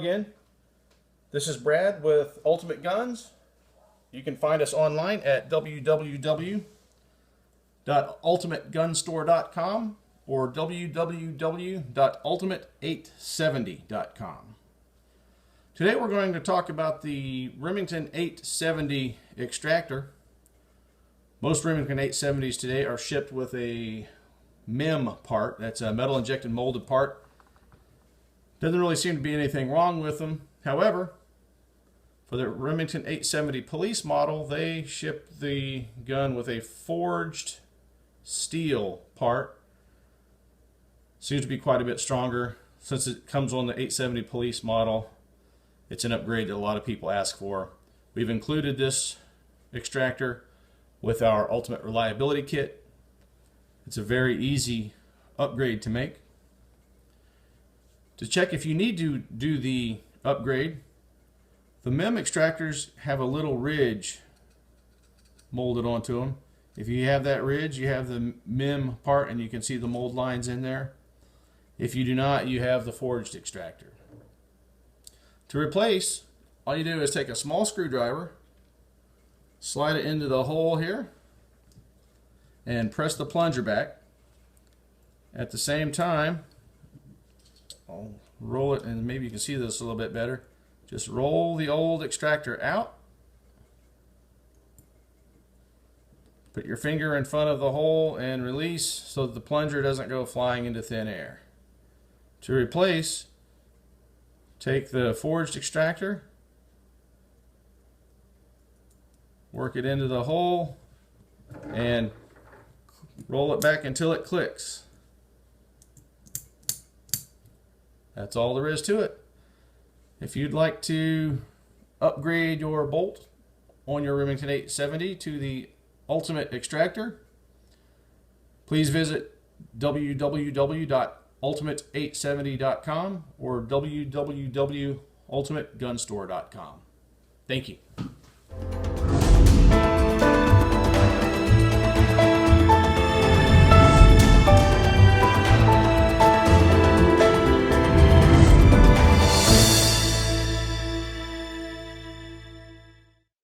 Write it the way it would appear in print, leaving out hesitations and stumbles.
again. This is Brad with Ultimate Guns. You can find us online at www.ultimategunstore.com or www.ultimate870.com. Today we're going to talk about the Remington 870 Extractor. Most Remington 870s today are shipped with a MEM part. That's a metal injected molded part. Doesn't really seem to be anything wrong with them. However, for the Remington 870 police model, they ship the gun with a forged steel part. Seems to be quite a bit stronger. Since it comes on the 870 police model, it's an upgrade that a lot of people ask for. We've included this extractor with our Ultimate Reliability Kit. It's a very easy upgrade to make. To check if you need to do the upgrade, the MEM extractors have a little ridge molded onto them. If you have that ridge, you have the MEM part and you can see the mold lines in there. If you do not, you have the forged extractor. To replace, all you do is take a small screwdriver, slide it into the hole here, and press the plunger back. At the same time, I'll roll it, and maybe you can see this a little bit better. Just roll the old extractor out. Put your finger in front of the hole and release so that the plunger doesn't go flying into thin air. To replace, take the forged extractor, work it into the hole, and roll it back until it clicks. That's all there is to it. If you'd like to upgrade your bolt on your Remington 870 to the Ultimate Extractor, please visit www.ultimate870.com or www.ultimategunstore.com. Thank you.